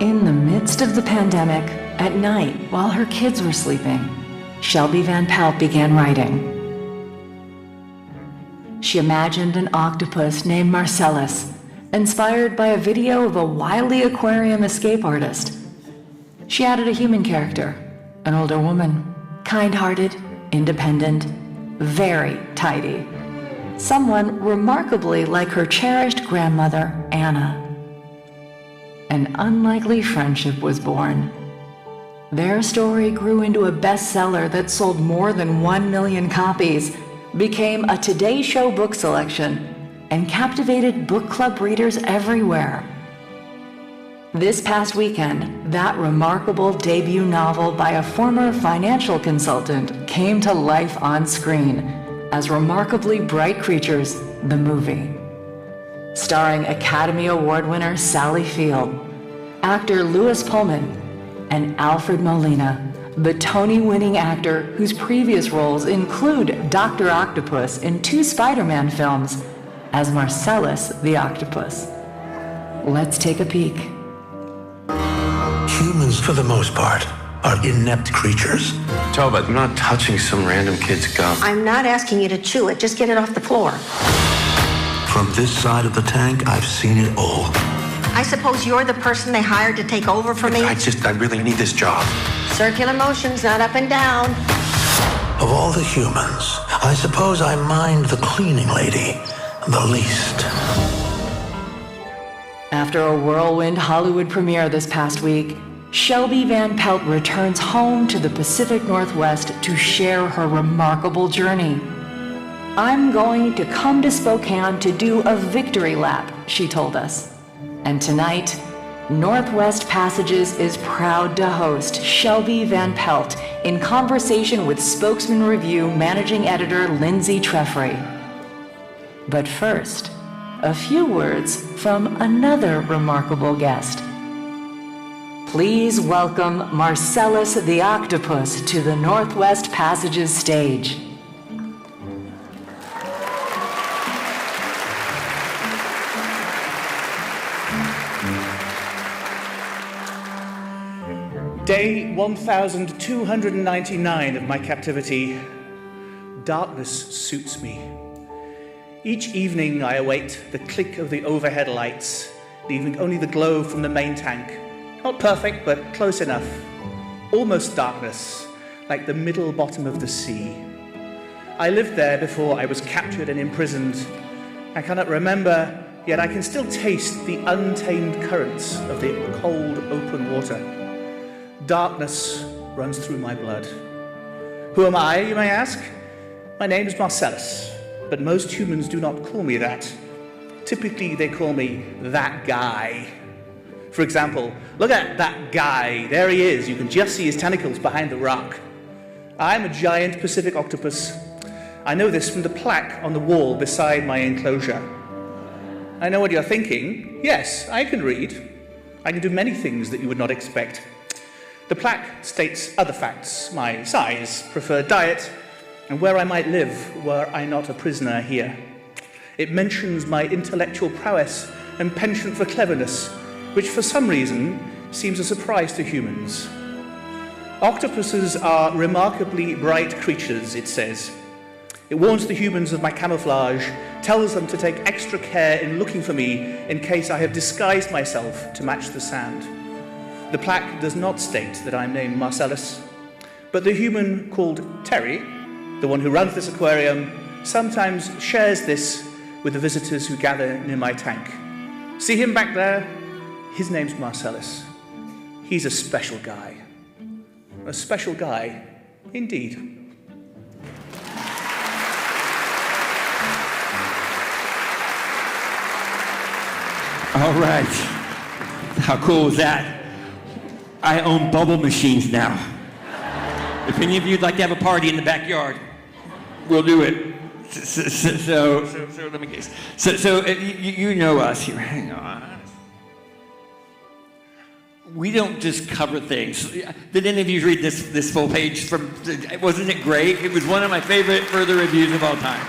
In the midst of the pandemic, at night, while her kids were sleeping, Shelby Van Pelt began writing. She imagined an octopus named Marcellus, inspired by a video of a wily aquarium escape artist. She added a human character, an older woman, kind-hearted, independent, very tidy. Someone remarkably like her cherished grandmother, Anna. An unlikely friendship was born. Their story grew into a bestseller that sold more than 1 million copies, became a Today Show book selection, and captivated book club readers everywhere. This past weekend, that remarkable debut novel by a former financial consultant came to life on screen as Remarkably Bright Creatures, the movie. Starring Academy Award winner Sally Field, actor Louis Pullman, and Alfred Molina, the Tony-winning actor whose previous roles include Dr. Octopus in 2 Spider-Man films as Marcellus the Octopus. Let's take a peek. Humans, for the most part, are inept creatures. Toba, I'm not touching some random kid's gum. I'm not asking you to chew it. Just get it off the floor. From this side of the tank, I've seen it all. I suppose you're the person they hired to take over for me? I really need this job. Circular motions, not up and down. Of all the humans, I suppose I mind the cleaning lady the least. After a whirlwind Hollywood premiere this past week, Shelby Van Pelt returns home to the Pacific Northwest to share her remarkable journey. I'm going to come to Spokane to do a victory lap, she told us. And tonight, Northwest Passages is proud to host Shelby Van Pelt in conversation with Spokesman-Review managing editor Lindsey Treffry. But first, a few words from another remarkable guest. Please welcome Marcellus the Octopus to the Northwest Passages stage. Day 1299 of my captivity. Darkness suits me. Each evening I await the click of the overhead lights, leaving only the glow from the main tank. Not perfect, but close enough. Almost darkness, like the middle bottom of the sea. I lived there before I was captured and imprisoned. I cannot remember, yet I can still taste the untamed currents of the cold, open water. Darkness runs through my blood. Who am I, you may ask? My name is Marcellus, but most humans do not call me that. Typically, they call me that guy. For example, look at that guy. There he is. You can just see his tentacles behind the rock. I'm a giant Pacific octopus. I know this from the plaque on the wall beside my enclosure. I know what you're thinking. Yes, I can read. I can do many things that you would not expect. The plaque states other facts: my size, preferred diet, and where I might live were I not a prisoner here. It mentions my intellectual prowess and penchant for cleverness, which for some reason seems a surprise to humans. Octopuses are remarkably bright creatures, it says. It warns the humans of my camouflage, tells them to take extra care in looking for me in case I have disguised myself to match the sand. The plaque does not state that I'm named Marcellus, but the human called Terry, the one who runs this aquarium, sometimes shares this with the visitors who gather near my tank. See him back there? His name's Marcellus. He's a special guy. A special guy, indeed. All right. How cool is that? I own bubble machines now. If any of you'd like to have a party in the backyard, we'll do it. So let me guess. So you know us here. Hang on. We don't just cover things. Did any of you read this full page from? Wasn't it great? It was one of my favorite further reviews of all time,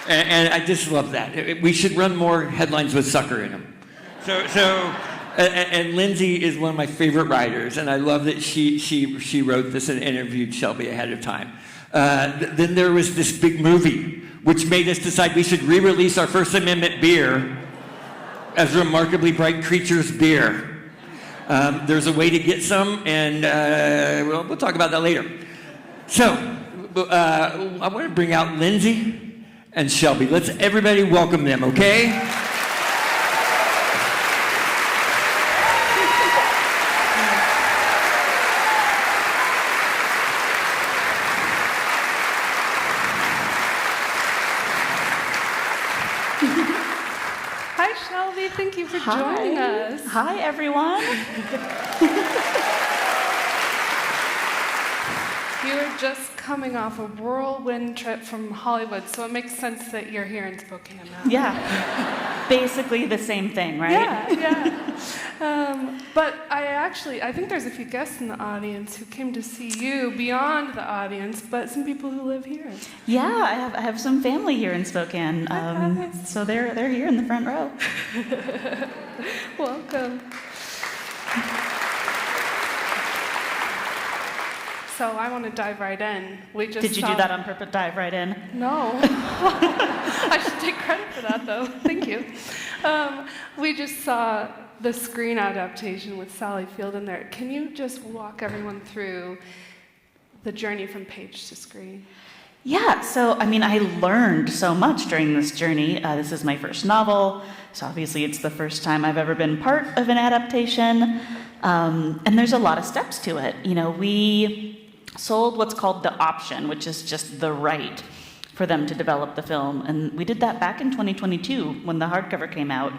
and I just love that. We should run more headlines with sucker in them. So And Lindsey is one of my favorite writers, and I love that she wrote this and interviewed Shelby ahead of time. Then there was this big movie, which made us decide we should re-release our First Amendment beer as Remarkably Bright Creatures beer. There's a way to get some, and we'll talk about that later. So, I want to bring out Lindsey and Shelby. Let's everybody welcome them, okay? Hi, Shelby. Thank you for joining us. Hi, everyone. You are just coming off a whirlwind trip from Hollywood, so it makes sense that you're here in Spokane now. Yeah, basically the same thing, right? Yeah. But I think there's a few guests in the audience who came to see you beyond the audience, but some people who live here. Yeah, I have some family here in Spokane, so they're here in the front row. Welcome. So I want to dive right in. Did you do that on purpose, dive right in? No. I should take credit for that, though. Thank you. We just saw the screen adaptation with Sally Field in there. Can you just walk everyone through the journey from page to screen? Yeah, so I learned so much during this journey. This is my first novel, so obviously it's the first time I've ever been part of an adaptation. And there's a lot of steps to it. We sold what's called the option, which is just the right for them to develop the film. And we did that back in 2022 when the hardcover came out.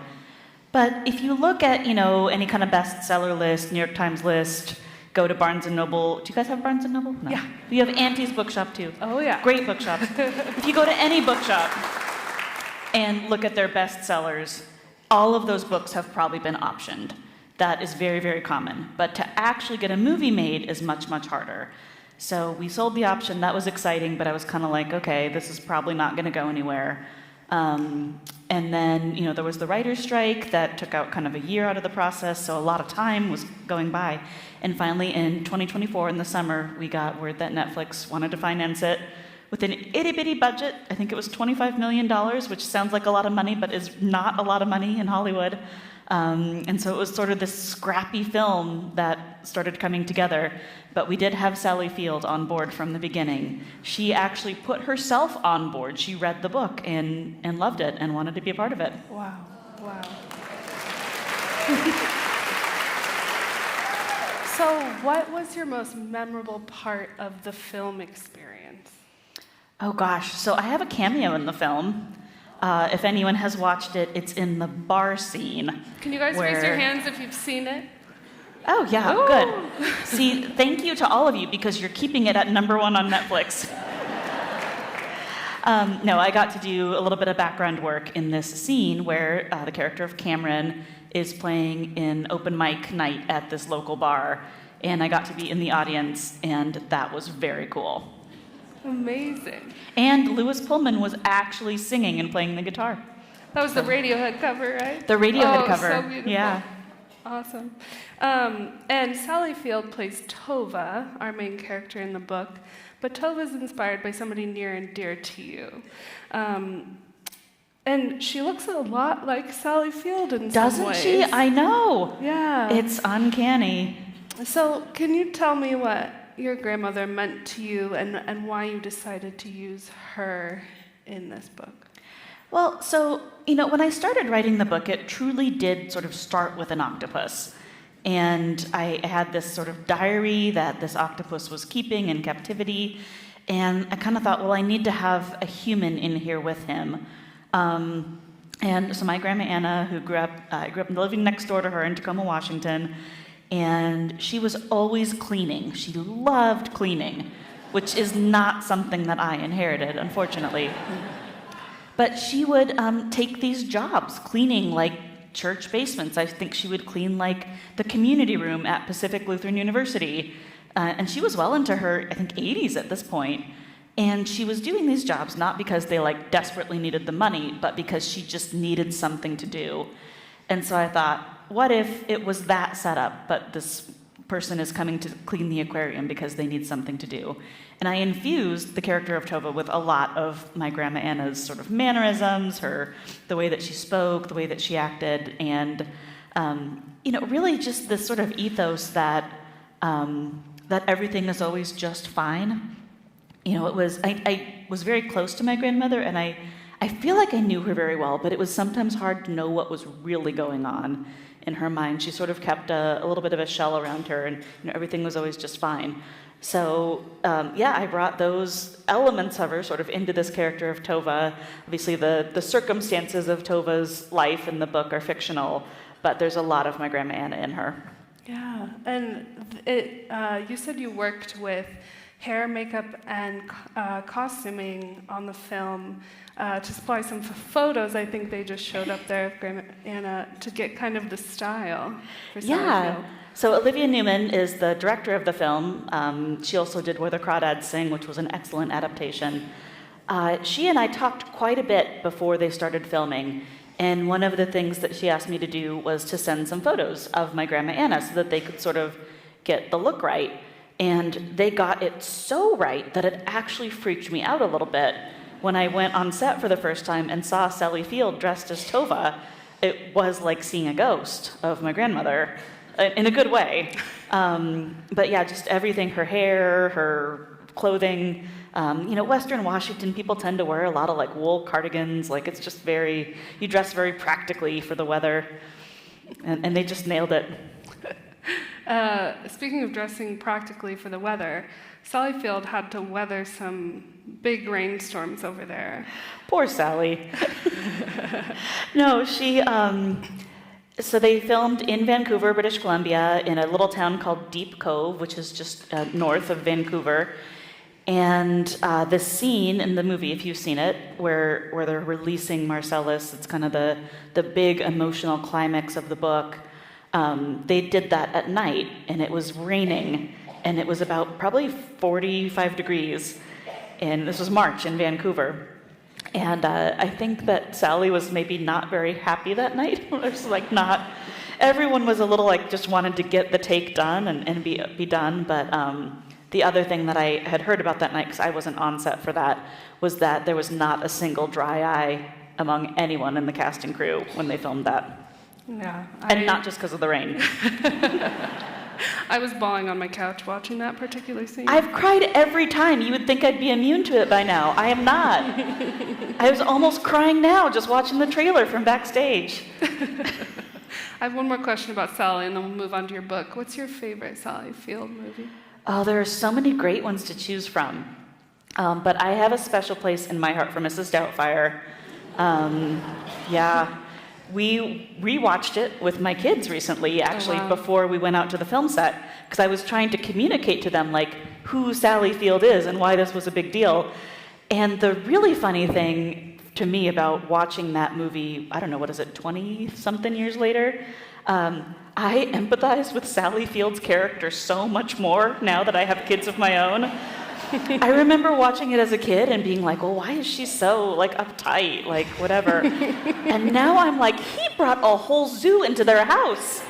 But if you look at, any kind of bestseller list, New York Times list, go to Barnes & Noble. Do you guys have Barnes & Noble? No. Yeah. You have Auntie's Bookshop, too. Oh, yeah. Great bookshop. If you go to any bookshop and look at their bestsellers, all of those books have probably been optioned. That is very, very common. But to actually get a movie made is much, much harder. So we sold the option. That was exciting, but I was kind of like, okay, this is probably not going to go anywhere. And then, there was the writer's strike that took out kind of a year out of the process, so a lot of time was going by. And finally, in 2024, in the summer, we got word that Netflix wanted to finance it with an itty-bitty budget. I think it was $25 million, which sounds like a lot of money, but is not a lot of money in Hollywood. And so it was sort of this scrappy film that started coming together. But we did have Sally Field on board from the beginning. She actually put herself on board. She read the book and loved it and wanted to be a part of it. Wow. So what was your most memorable part of the film experience? Oh, gosh. So I have a cameo in the film. If anyone has watched it, it's in the bar scene. Can you guys raise your hands if you've seen it? Oh, yeah, good. See, thank you to all of you because you're keeping it at #1 on Netflix. No, I got to do a little bit of background work in this scene where the character of Cameron is playing in open mic night at this local bar, and I got to be in the audience, and that was very cool. Amazing. And Lewis Pullman was actually singing and playing the guitar. That was the Radiohead cover, right? The Radiohead cover. So beautiful. Yeah. Awesome. And Sally Field plays Tova, our main character in the book, but Tova's inspired by somebody near and dear to you. And she looks a lot like Sally Field in some ways. Doesn't she? I know. Yeah. It's uncanny. So can you tell me what your grandmother meant to you and why you decided to use her in this book? Well, so, when I started writing the book, it truly did sort of start with an octopus. And I had this sort of diary that this octopus was keeping in captivity. And I kind of thought, well, I need to have a human in here with him. And so my grandma Anna, who I grew up living next door to her in Tacoma, Washington, and she was always cleaning. She loved cleaning, which is not something that I inherited, unfortunately. But she would take these jobs, cleaning like church basements. I think she would clean like the community room at Pacific Lutheran University. And she was well into her, I think, 80s at this point. And she was doing these jobs not because they desperately needed the money, but because she just needed something to do. And so I thought, what if it was that setup, but this person is coming to clean the aquarium because they need something to do. And I infused the character of Tova with a lot of my Grandma Anna's sort of mannerisms, the way that she spoke, the way that she acted, and really just this sort of ethos that everything is always just fine. I was very close to my grandmother, and I feel like I knew her very well, but it was sometimes hard to know what was really going on in her mind. She sort of kept a little bit of a shell around her, and everything was always just fine. So, I brought those elements of her sort of into this character of Tova. Obviously, the circumstances of Tova's life in the book are fictional, but there's a lot of my Grandma Anna in her. Yeah, and you said you worked with hair, makeup, and costuming on the film to supply some photos. I think they just showed up there of Grandma Anna to get kind of the style for Sally Field. So Olivia Newman is the director of the film. She also did Where the Crawdads Sing, which was an excellent adaptation. She and I talked quite a bit before they started filming, and one of the things that she asked me to do was to send some photos of my Grandma Anna so that they could sort of get the look right. And they got it so right that it actually freaked me out a little bit. When I went on set for the first time and saw Sally Field dressed as Tova, it was like seeing a ghost of my grandmother, in a good way. But yeah, just everything, her hair, her clothing. Western Washington, people tend to wear a lot of like wool cardigans. Like it's just you dress very practically for the weather. And they just nailed it. Speaking of dressing practically for the weather, Sally Field had to weather some big rainstorms over there. Poor Sally. No, she... So they filmed in Vancouver, British Columbia, in a little town called Deep Cove, which is just north of Vancouver. And the scene in the movie, if you've seen it, where they're releasing Marcellus, it's kind of the big emotional climax of the book. They did that at night, and it was raining, and it was about probably 45 degrees, and this was March in Vancouver. And I think that Sally was maybe not very happy that night. It was like everyone was a little like just wanted to get the take done and be done, but the other thing that I had heard about that night, because I wasn't on set for that, was that there was not a single dry eye among anyone in the cast and crew when they filmed that. Yeah. And not just because of the rain. I was bawling on my couch watching that particular scene. I've cried every time. You would think I'd be immune to it by now. I am not. I was almost crying now just watching the trailer from backstage. I have one more question about Sally, and then we'll move on to your book. What's your favorite Sally Field movie? Oh, there are so many great ones to choose from. But I have a special place in my heart for Mrs. Doubtfire. We rewatched it with my kids recently, actually, before we went out to the film set, because I was trying to communicate to them, like, who Sally Field is and why this was a big deal. And the really funny thing to me about watching that movie, 20-something years later, I empathize with Sally Field's character so much more now that I have kids of my own. I remember watching it as a kid and being like, well, why is she so, like, uptight, like, whatever. And now I'm like, he brought a whole zoo into their house.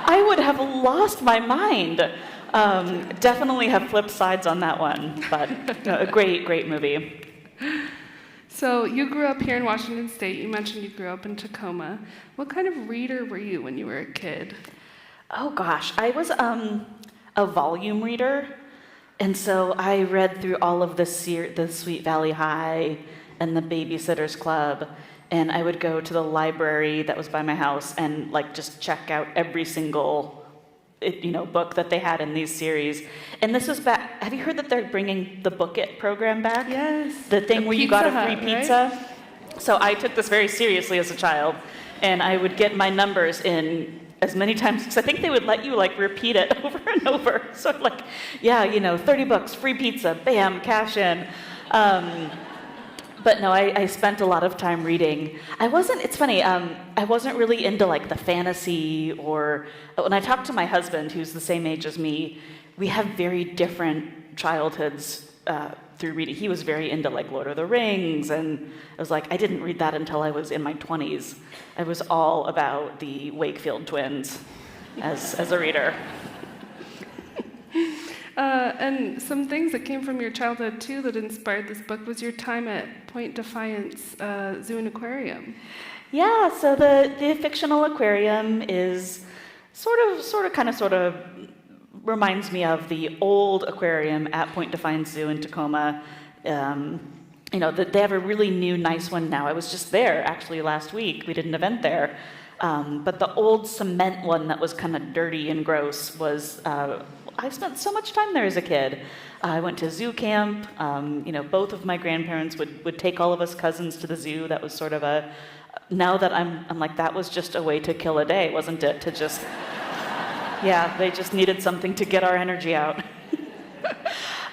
I would have lost my mind. Definitely have flipped sides on that one, but a great, great movie. So you grew up here in Washington State. You mentioned you grew up in Tacoma. What kind of reader were you when you were a kid? Oh, gosh. I was a volume reader. And so I read through all of the Sweet Valley High and the Babysitter's Club, and I would go to the library that was by my house and like just check out every single book that they had in these series. And this was back. Have you heard that they're bringing the Book It program back? Yes. The thing where you got a free pizza. Right? So I took this very seriously as a child, and I would get my numbers in as many times, because I think they would let you like repeat it over and over. So like, 30 bucks, free pizza, bam, cash in. But no, I spent a lot of time reading. It's funny, I wasn't really into like the fantasy when I talked to my husband, who's the same age as me, we have very different childhoods through reading. He was very into like Lord of the Rings, and I was like, I didn't read that until I was in my 20s. I was all about the Wakefield twins as a reader. And some things that came from your childhood too that inspired this book was your time at Point Defiance Zoo and Aquarium. Yeah, so the fictional aquarium is sort of reminds me of the old aquarium at Point Defiance Zoo in Tacoma. They have a really new, nice one now. I was just there actually last week. We did an event there. But the old cement one that was kind of dirty and gross was, I spent so much time there as a kid. I went to zoo camp. Both of my grandparents would take all of us cousins to the zoo. That was sort of now that I'm like, that was just a way to kill a day, wasn't it? To just, they just needed something to get our energy out.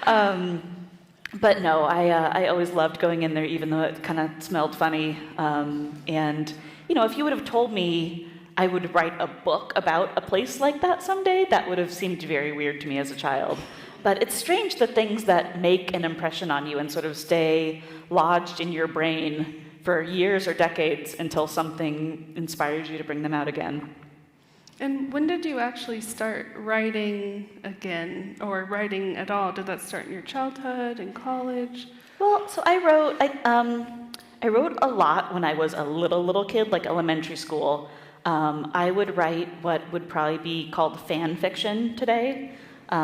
But no, I always loved going in there, even though it kind of smelled funny. And if you would have told me I would write a book about a place like that someday, that would have seemed very weird to me as a child. But it's strange the things that make an impression on you and sort of stay lodged in your brain for years or decades until something inspires you to bring them out again. And when did you actually start writing again, or writing at all? Did that start in your childhood, in college? Well, so I wrote a lot when I was a little kid, like elementary school. I would write what would probably be called fan fiction today,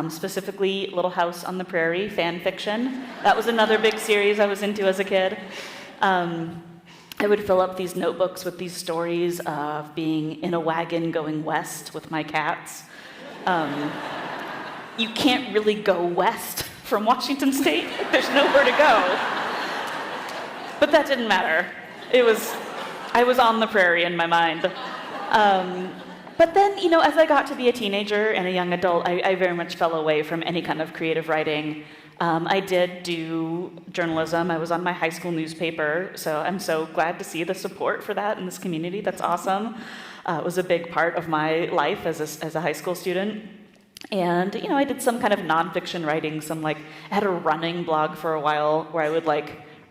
specifically Little House on the Prairie fan fiction. That was another big series I was into as a kid. I would fill up these notebooks with these stories of being in a wagon going west with my cats. You can't really go west from Washington State. There's nowhere to go. But that didn't matter. I was on the prairie in my mind. But then, as I got to be a teenager and a young adult, I very much fell away from any kind of creative writing. I did do journalism. I was on my high school newspaper, so I'm so glad to see the support for that in this community. That's awesome. It was a big part of my life as a high school student. And, I did some kind of nonfiction writing, I had a running blog for a while where I would,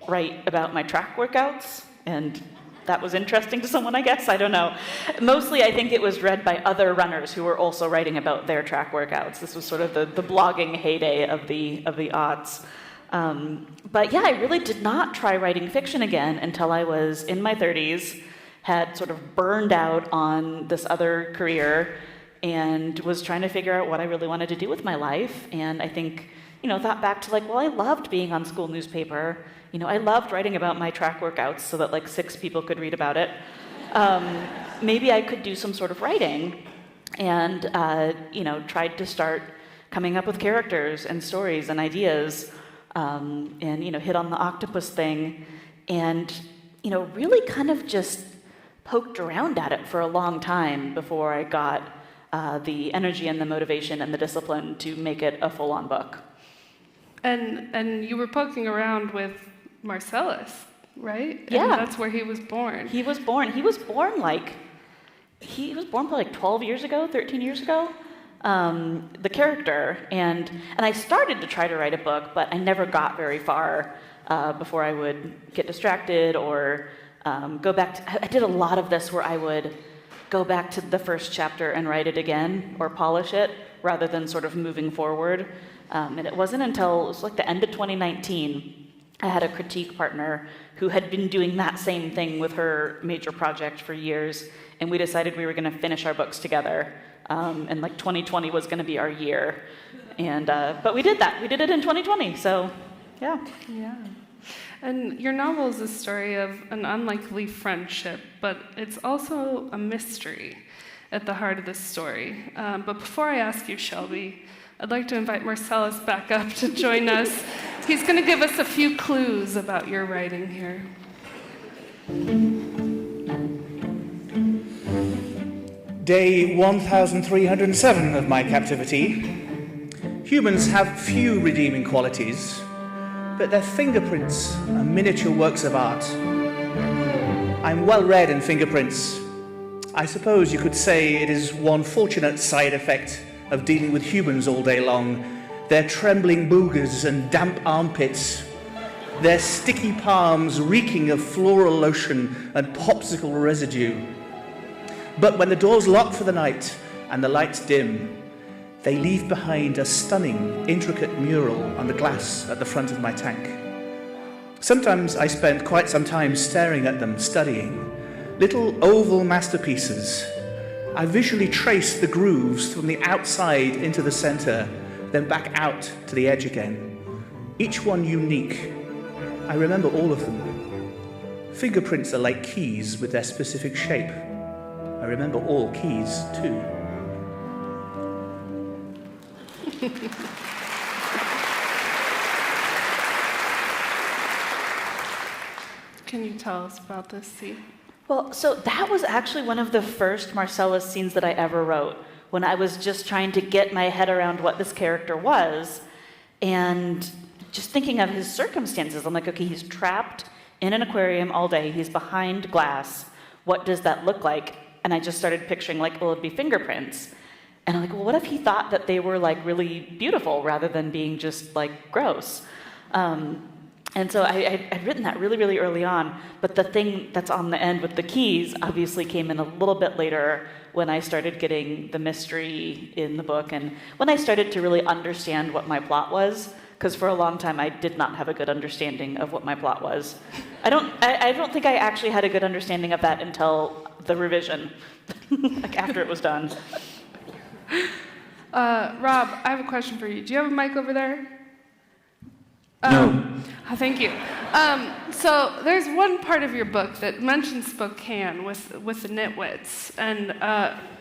write about my track workouts, and that was interesting to someone, I guess. I don't know. Mostly, I think it was read by other runners who were also writing about their track workouts. This was sort of the blogging heyday of the aughts. But yeah, I really did not try writing fiction again until I was in my 30s, had sort of burned out on this other career, and was trying to figure out what I really wanted to do with my life. And I think, thought back to I loved being on school newspaper. I loved writing about my track workouts so that 6 people could read about it. Maybe I could do some sort of writing, and tried to start coming up with characters and stories and ideas, and hit on the octopus thing, and really kind of just poked around at it for a long time before I got the energy and the motivation and the discipline to make it a full-on book. And you were poking around with Marcellus, right? Yeah. And that's where he was born. He was born probably 12 years ago, 13 years ago, the character. And I started to try to write a book, but I never got very far before I would get distracted or go back to... I did a lot of this where I would go back to the first chapter and write it again or polish it rather than sort of moving forward. And it wasn't until it was the end of 2019 I had a critique partner who had been doing that same thing with her major project for years, and we decided we were going to finish our books together, and 2020 was going to be our year. And but we did that. We did it in 2020, so yeah. Yeah. And your novel is a story of an unlikely friendship, but it's also a mystery at the heart of this story. But before I ask you, Shelby, I'd like to invite Marcellus back up to join us. He's going to give us a few clues about your writing here. Day 1307 of my captivity. Humans have few redeeming qualities, but their fingerprints are miniature works of art. I'm well read in fingerprints. I suppose you could say it is one fortunate side effect of dealing with humans all day long, their trembling boogers and damp armpits, their sticky palms reeking of floral lotion and popsicle residue. But when the doors lock for the night and the lights dim, they leave behind a stunning, intricate mural on the glass at the front of my tank. Sometimes I spend quite some time staring at them, studying. Little oval masterpieces. I visually trace the grooves from the outside into the center, then back out to the edge again. Each one unique. I remember all of them. Fingerprints are like keys with their specific shape. I remember all keys, too. Can you tell us about this scene? Well, so that was actually one of the first Marcellus scenes that I ever wrote, when I was just trying to get my head around what this character was, and just thinking of his circumstances. I'm like, okay, he's trapped in an aquarium all day, he's behind glass, what does that look like? And I just started picturing, like, well, it'd be fingerprints. And I'm like, well, what if he thought that they were, like, really beautiful rather than being just, like, gross? And so I'd written that really, really early on, but the thing that's on the end with the keys obviously came in a little bit later when I started getting the mystery in the book and when I started to really understand what my plot was, because for a long time I did not have a good understanding of what my plot was. I don't think I actually had a good understanding of that until the revision, like after it was done. Rob, I have a question for you. Do you have a mic over there? No. Thank you. So there's one part of your book that mentions Spokane with the nitwits. And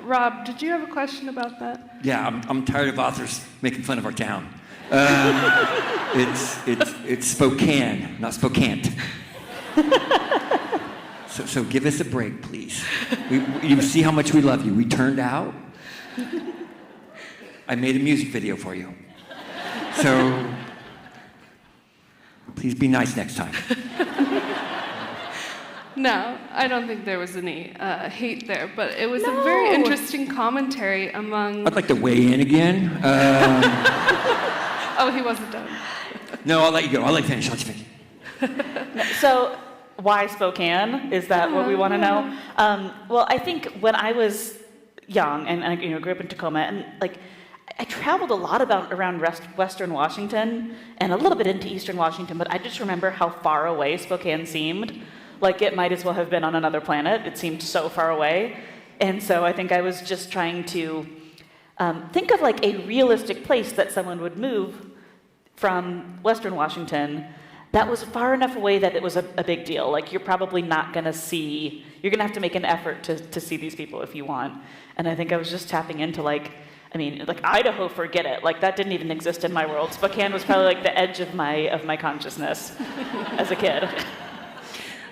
Rob, did you have a question about that? Yeah, I'm tired of authors making fun of our town. It's Spokane, not Spokane. So give us a break, please. You see how much we love you. We turned out. I made a music video for you. So please be nice next time. No, I don't think there was any hate there, but it was a very interesting commentary among... I'd like to weigh in again. Oh, he wasn't done. No, I'll let you go. I'll let you finish. I'll let you finish. So why Spokane? Is that what we want to know? Well, I think when I was young and I grew up in Tacoma, and like I traveled a lot around Western Washington and a little bit into Eastern Washington, but I just remember how far away Spokane seemed. Like it might as well have been on another planet. It seemed so far away. And so I think I was just trying to think of like a realistic place that someone would move from Western Washington that was far enough away that it was a big deal. Like you're probably not going to see, you're going to have to make an effort to see these people if you want. And I think I was just tapping into like Idaho, forget it. Like that didn't even exist in my world. Spokane was probably like the edge of my consciousness as a kid.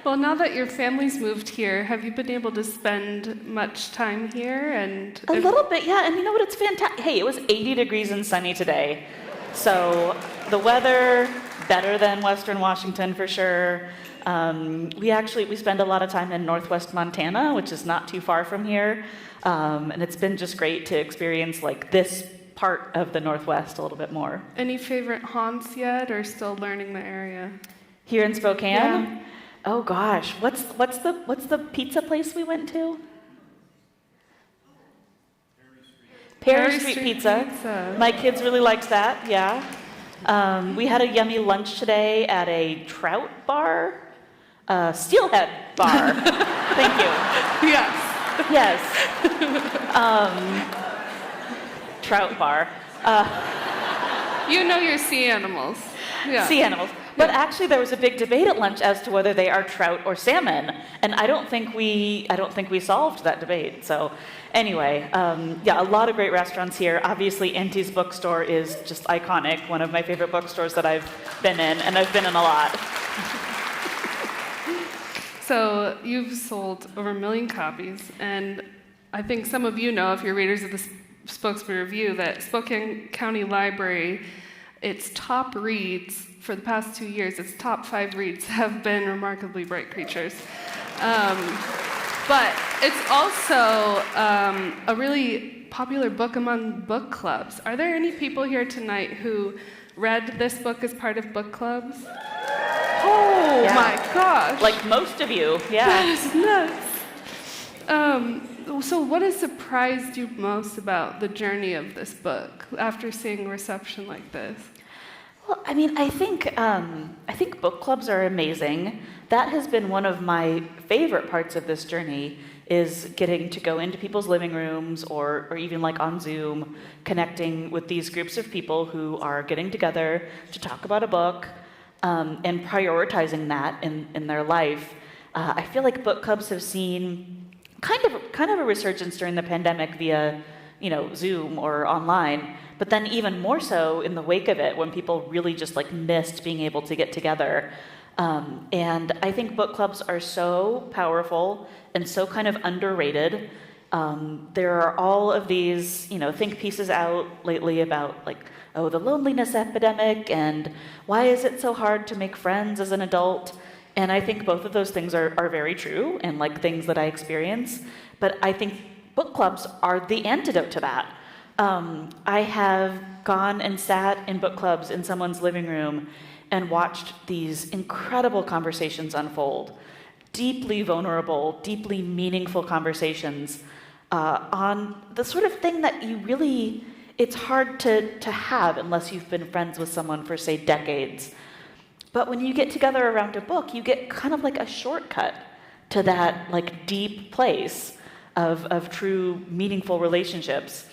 Well, now that your family's moved here, have you been able to spend much time here? And a little bit, yeah. And you know what? It's fantastic. Hey, it was 80 degrees and sunny today. So the weather, better than Western Washington for sure. We spend a lot of time in Northwest Montana, which is not too far from here. And it's been just great to experience like this part of the Northwest a little bit more. Any favorite haunts yet, or still learning the area? Here in Spokane? Yeah. Oh gosh, what's the pizza place we went to? Perry Street Pizza. My kids really liked that, yeah. We had a yummy lunch today at a trout bar. Steelhead bar. Thank you. Yes. Trout bar. You know your sea animals. Yeah. Sea animals. But actually, there was a big debate at lunch as to whether they are trout or salmon, and I don't think we solved that debate. So, anyway, a lot of great restaurants here. Obviously, Auntie's Bookstore is just iconic. One of my favorite bookstores that I've been in, and I've been in a lot. So you've sold over 1 million copies, and I think some of you know, if you're readers of the Spokesman-Review, that Spokane County Library, its top reads for the past 2 years, its top 5 reads have been Remarkably Bright Creatures. But it's also a really popular book among book clubs. Are there any people here tonight who read this book as part of book clubs? Oh Yeah. my gosh. Like most of you, yeah. That is nuts. So what has surprised you most about the journey of this book after seeing reception like this? Well, I mean, I think book clubs are amazing. That has been one of my favorite parts of this journey, is getting to go into people's living rooms or even like on Zoom, connecting with these groups of people who are getting together to talk about a book and prioritizing that in their life. I feel like book clubs have seen kind of a resurgence during the pandemic via, Zoom or online, but then even more so in the wake of it when people really just like missed being able to get together. And I think book clubs are so powerful and so kind of underrated. There are all of these, think pieces out lately about like, the loneliness epidemic and why is it so hard to make friends as an adult? And I think both of those things are very true and like things that I experience. But I think book clubs are the antidote to that. I have gone and sat in book clubs in someone's living room and watched these incredible conversations unfold. Deeply vulnerable, deeply meaningful conversations on the sort of thing that it's hard to have unless you've been friends with someone for, say, decades. But when you get together around a book, you get kind of like a shortcut to that like deep place of true meaningful relationships.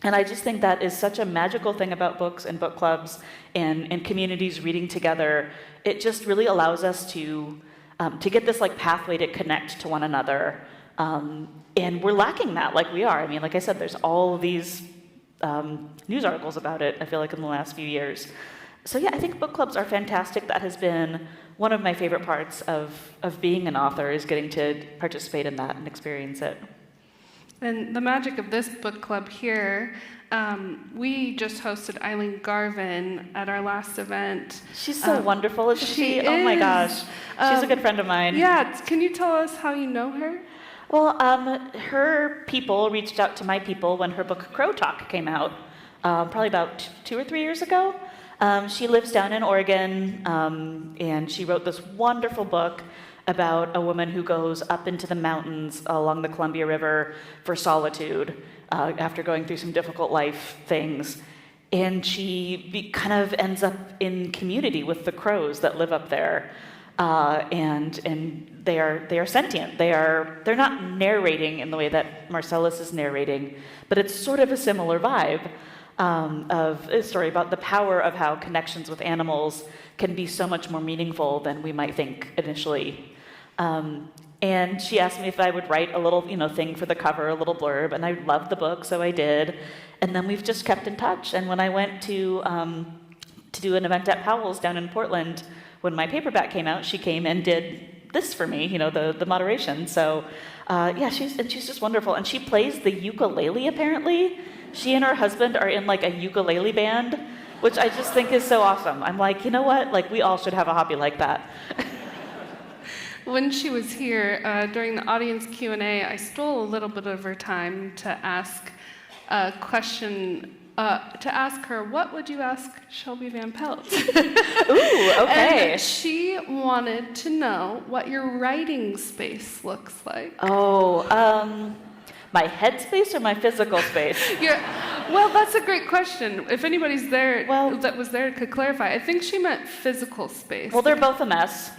And I just think that is such a magical thing about books and book clubs and communities reading together. It just really allows us to get this like pathway to connect to one another. And we're lacking that, like we are. I mean, like I said, there's all these news articles about it, I feel like, in the last few years. So yeah, I think book clubs are fantastic. That has been one of my favorite parts of being an author, is getting to participate in that and experience it. And the magic of this book club here, we just hosted Eileen Garvin at our last event. She's so wonderful, isn't she? Is. Oh my gosh. She's a good friend of mine. Yeah, can you tell us how you know her? Well, her people reached out to my people when her book Crow Talk came out, probably about 2 or 3 years ago. She lives down in Oregon, and she wrote this wonderful book about a woman who goes up into the mountains along the Columbia River for solitude after going through some difficult life things. And she kind of ends up in community with the crows that live up there. And they are sentient. They're not narrating in the way that Marcellus is narrating, but it's sort of a similar vibe of a story about the power of how connections with animals can be so much more meaningful than we might think initially. And she asked me if I would write a little, thing for the cover, a little blurb, and I loved the book, so I did. And then we've just kept in touch. And when I went to do an event at Powell's down in Portland, when my paperback came out, she came and did this for me, the moderation. So, yeah, she's just wonderful. And she plays the ukulele, apparently. She and her husband are in like a ukulele band, which I just think is so awesome. I'm like, you know what? Like, we all should have a hobby like that. When she was here, during the audience Q&A, I stole a little bit of her time to ask a question, to ask her, what would you ask Shelby Van Pelt? Ooh, okay. And she wanted to know what your writing space looks like. Oh, my head space or my physical space? Well, that's a great question. If anybody's there that was there could clarify. I think she meant physical space. Well, they're both a mess.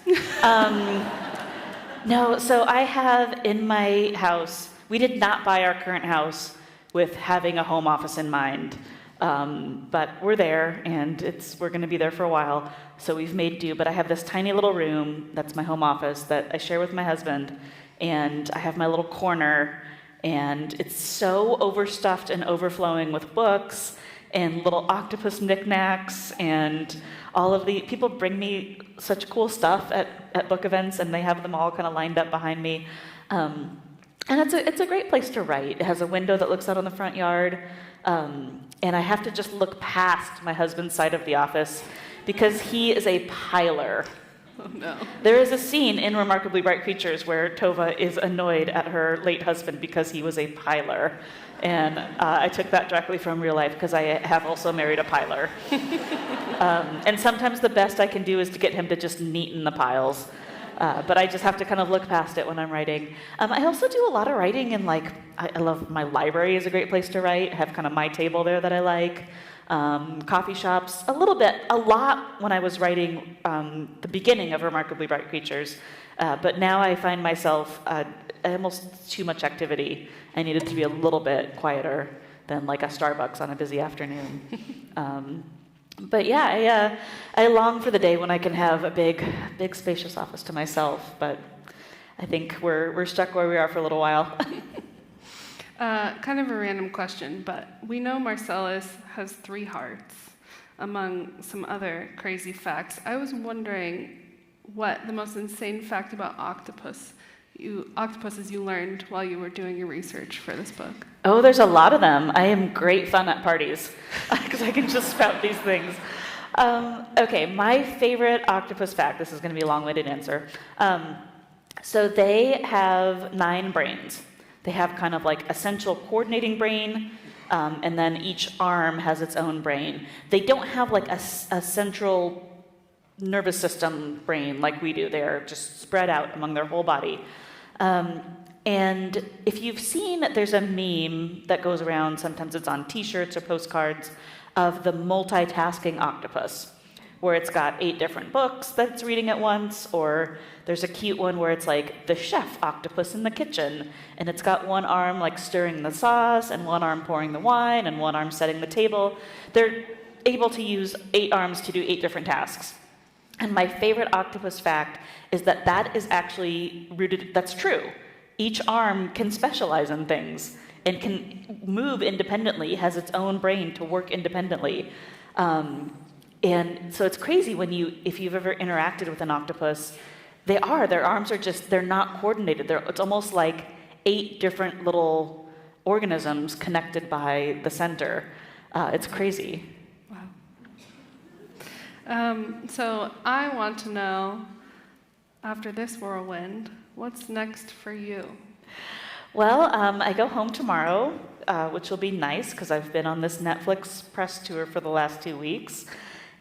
No, so I have in my house, we did not buy our current house with having a home office in mind. But we're there, and we're going to be there for a while, so we've made do. But I have this tiny little room that's my home office that I share with my husband, and I have my little corner, and it's so overstuffed and overflowing with books and little octopus knickknacks, and all of the people bring me such cool stuff at book events, and they have them all kind of lined up behind me. And it's a great place to write. It has a window that looks out on the front yard, and I have to just look past my husband's side of the office because he is a piler. Oh, no. There is a scene in Remarkably Bright Creatures where Tova is annoyed at her late husband because he was a piler. And I took that directly from real life because I have also married a piler. And sometimes the best I can do is to get him to just neaten the piles. But I just have to kind of look past it when I'm writing. I also do a lot of writing in I love my library is a great place to write. I have kind of my table there that I like. Coffee shops, a lot when I was writing the beginning of Remarkably Bright Creatures. But now I find myself almost too much activity. I need it to be a little bit quieter than like a Starbucks on a busy afternoon. But yeah, I long for the day when I can have a big spacious office to myself. But I think we're stuck where we are for a little while. Kind of a random question, but we know Marcellus has 3 hearts, among some other crazy facts. I was wondering what the most insane fact about octopuses you learned while you were doing your research for this book. Oh, there's a lot of them. I am great fun at parties because I can just spout these things. Okay, my favorite octopus fact, this is going to be a long-winded answer. So they have 9 brains. They have kind of like a central coordinating brain, and then each arm has its own brain. They don't have like a central nervous system brain like we do. They're just spread out among their whole body. And if you've seen, there's a meme that goes around, sometimes it's on t-shirts or postcards, of the multitasking octopus, where it's got 8 different books that it's reading at once, or there's a cute one where it's like the chef octopus in the kitchen, and it's got one arm like stirring the sauce, and one arm pouring the wine, and one arm setting the table. They're able to use 8 arms to do 8 different tasks. And my favorite octopus fact is that is actually rooted, that's true. Each arm can specialize in things and can move independently, has its own brain to work independently. And so it's crazy if you've ever interacted with an octopus, their arms are they're not coordinated. It's almost like 8 different little organisms connected by the center. It's crazy. So I want to know, after this whirlwind, what's next for you? Well, I go home tomorrow, which will be nice because I've been on this Netflix press tour for the last 2 weeks,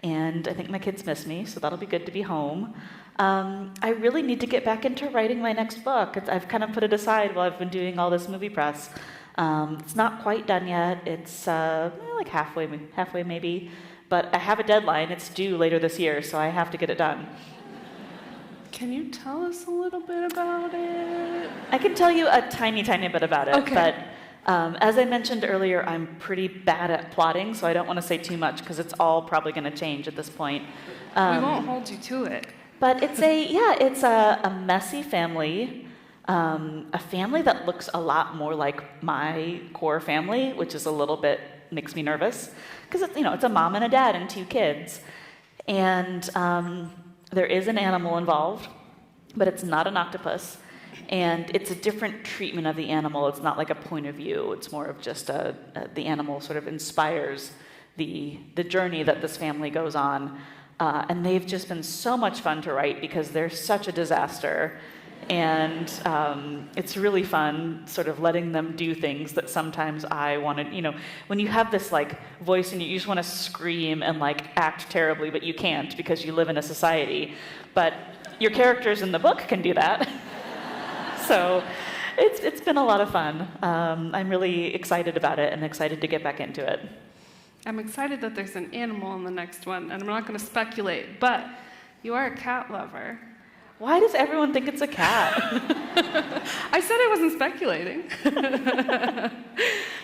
and I think my kids miss me, so that'll be good to be home. I really need to get back into writing my next book. I've kind of put it aside while I've been doing all this movie press. It's not quite done yet. It's like halfway maybe. But I have a deadline. It's due later this year, so I have to get it done. Can you tell us a little bit about it? I can tell you a tiny bit about it. Okay. But as I mentioned earlier, I'm pretty bad at plotting, so I don't want to say too much because it's all probably going to change at this point. We won't hold you to it. But it's a messy family, a family that looks a lot more like my core family, which is a little bit makes me nervous because it's a mom and a dad and 2 kids, and there is an animal involved, but it's not an octopus, and it's a different treatment of the animal. It's not like a point of view. It's more of just the animal sort of inspires the journey that this family goes on. And they've just been so much fun to write because they're such a disaster. And it's really fun sort of letting them do things that sometimes I wanted, when you have this like voice and you just want to scream and like act terribly, but you can't because you live in a society. But your characters in the book can do that. So it's been a lot of fun. I'm really excited about it and excited to get back into it. I'm excited that there's an animal in the next one, and I'm not going to speculate, but you are a cat lover. Why does everyone think it's a cat? I said I wasn't speculating.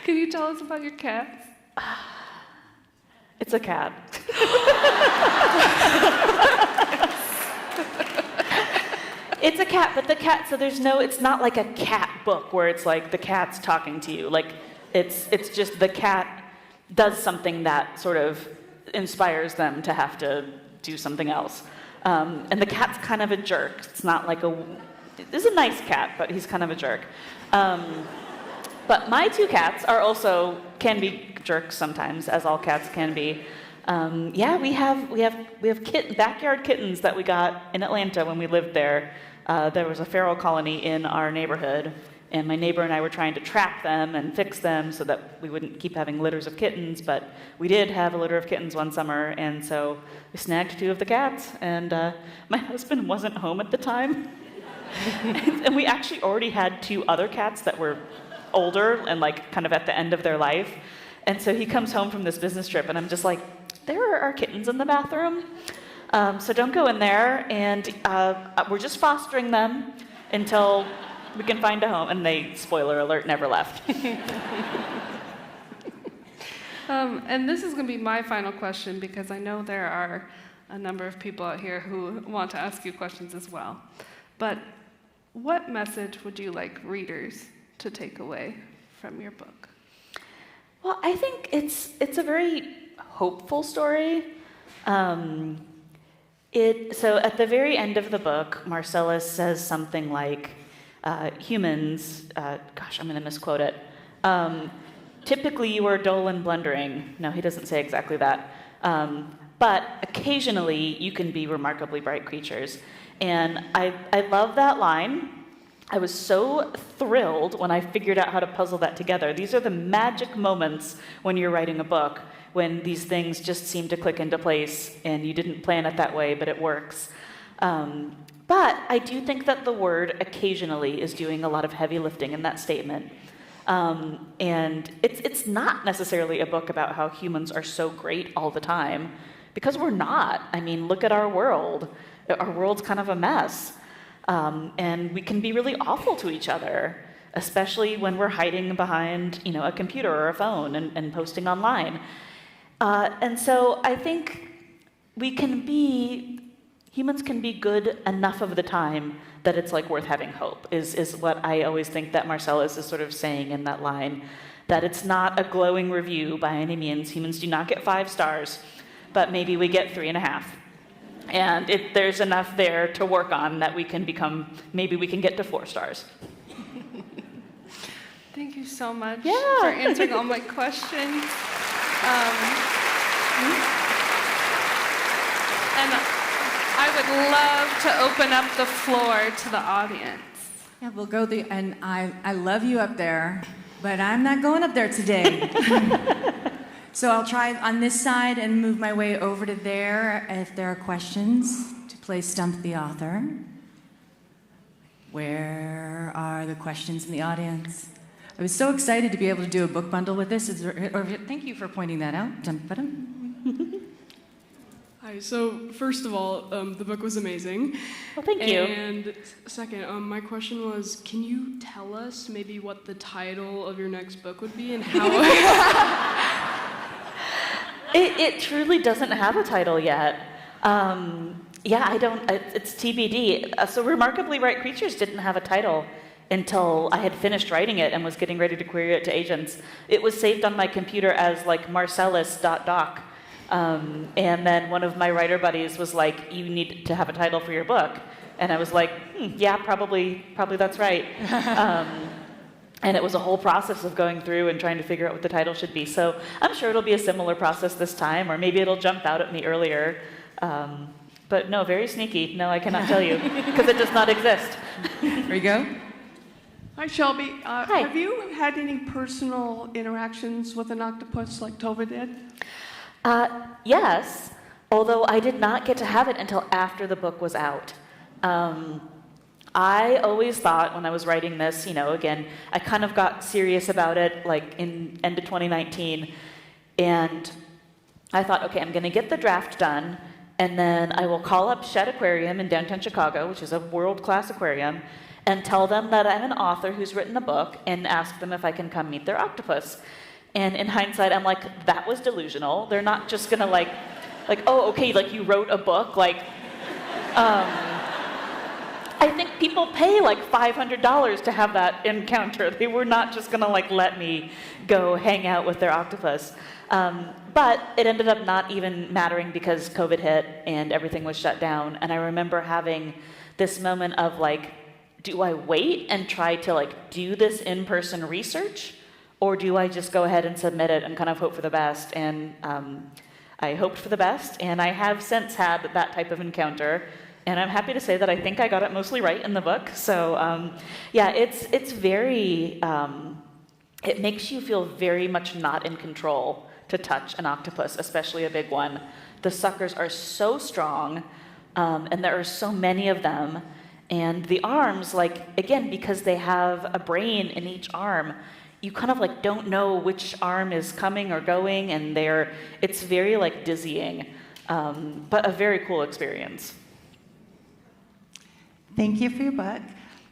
Can you tell us about your cats? It's a cat. It's a cat, but it's not like a cat book where it's like the cat's talking to you. Like it's just the cat does something that sort of inspires them to have to do something else. And the cat's kind of a jerk. It's not like it's a nice cat, but he's kind of a jerk. But my 2 cats can be jerks sometimes, as all cats can be. Yeah, we have backyard kittens that we got in Atlanta when we lived there. There was a feral colony in our neighborhood, and my neighbor and I were trying to trap them and fix them so that we wouldn't keep having litters of kittens, but we did have a litter of kittens one summer, and so we snagged 2 of the cats, and my husband wasn't home at the time. And we actually already had 2 other cats that were older and like kind of at the end of their life. And so he comes home from this business trip, and I'm just like, there are kittens in the bathroom, so don't go in there, and we're just fostering them until we can find a home. And they, spoiler alert, never left. And this is going to be my final question, because I know there are a number of people out here who want to ask you questions as well. But what message would you like readers to take away from your book? Well, I think it's a very hopeful story. So at the very end of the book, Marcellus says something like, humans, gosh, I'm going to misquote it. Typically, you are dull and blundering. No, he doesn't say exactly that. But occasionally, you can be remarkably bright creatures. And I love that line. I was so thrilled when I figured out how to puzzle that together. These are the magic moments when you're writing a book, when these things just seem to click into place, and you didn't plan it that way, but it works. But I do think that the word occasionally is doing a lot of heavy lifting in that statement. And it's not necessarily a book about how humans are so great all the time, because we're not. I mean, look at our world. Our world's kind of a mess. And we can be really awful to each other, especially when we're hiding behind, a computer or a phone and posting online. And so I think humans can be good enough of the time that it's like worth having hope, is what I always think that Marcellus is sort of saying in that line, that it's not a glowing review by any means. Humans do not get 5 stars, but maybe we get 3.5. And there's enough there to work on that maybe we can get to 4 stars. Thank you so much for answering all my questions. And I would love to open up the floor to the audience. Yeah, we'll go and I love you up there, but I'm not going up there today. So I'll try on this side and move my way over to there if there are questions to play Stump the Author. Where are the questions in the audience? I was so excited to be able to do a book bundle with this. Thank you for pointing that out. Hi, so first of all, the book was amazing. Well, thank you. And second, my question was, can you tell us maybe what the title of your next book would be and how... It truly doesn't have a title yet. I don't, it's TBD. So Remarkably Bright Creatures didn't have a title until I had finished writing it and was getting ready to query it to agents. It was saved on my computer as like Marcellus.doc. And then one of my writer buddies was like, you need to have a title for your book. And I was like, yeah, probably that's right. And it was a whole process of going through and trying to figure out what the title should be. So I'm sure it'll be a similar process this time, or maybe it'll jump out at me earlier. But no, very sneaky. No, I cannot tell you, because it does not exist. Here you go. Hi, Shelby. Hi. Have you had any personal interactions with an octopus like Tova did? Yes, although I did not get to have it until after the book was out. I always thought when I was writing this, again, I kind of got serious about it like in end of 2019. And I thought, okay, I'm going to get the draft done, and then I will call up Shed Aquarium in downtown Chicago, which is a world-class aquarium, and tell them that I'm an author who's written a book and ask them if I can come meet their octopus. And in hindsight, I'm like, that was delusional. They're not just going to like, oh, okay, like you wrote a book, I think people pay like $500 to have that encounter. They were not just gonna like let me go hang out with their octopus. But it ended up not even mattering because COVID hit and everything was shut down. And I remember having this moment of like, do I wait and try to like do this in-person research? Or do I just go ahead and submit it and kind of hope for the best? And I hoped for the best, and I have since had that type of encounter. And I'm happy to say that I think I got it mostly right in the book. So yeah, it's very, it makes you feel very much not in control to touch an octopus, especially a big one. The suckers are so strong, and there are so many of them. And the arms, like, again, because they have a brain in each arm, you kind of like don't know which arm is coming or going, and it's very like dizzying, but a very cool experience. Thank you for your book.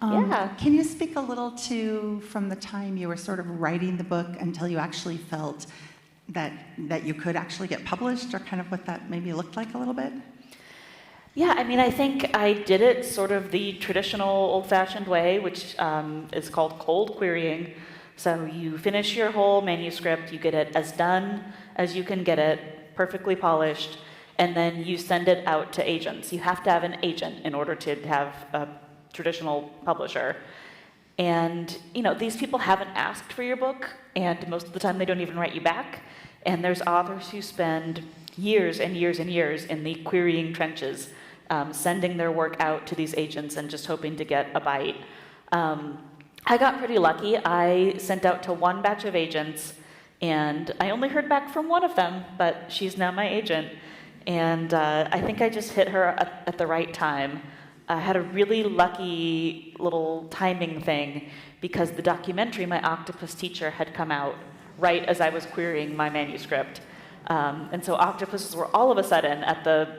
Yeah. Can you speak a little to from the time you were sort of writing the book until you actually felt that you could actually get published, or kind of what that maybe looked like a little bit? Yeah, I mean, I think I did it sort of the traditional old-fashioned way, which is called cold querying. So you finish your whole manuscript, you get it as done as you can get it, perfectly polished, and then you send it out to agents. You have to have an agent in order to have a traditional publisher. And, you know, these people haven't asked for your book, and most of the time they don't even write you back. And there's authors who spend years and years and years in the querying trenches, sending their work out to these agents and just hoping to get a bite. I got pretty lucky. I sent out to one batch of agents, and I only heard back from one of them, but she's now my agent. And I think I just hit her at the right time. I had a really lucky little timing thing, because the documentary, My Octopus Teacher, had come out right as I was querying my manuscript. And so octopuses were all of a sudden at the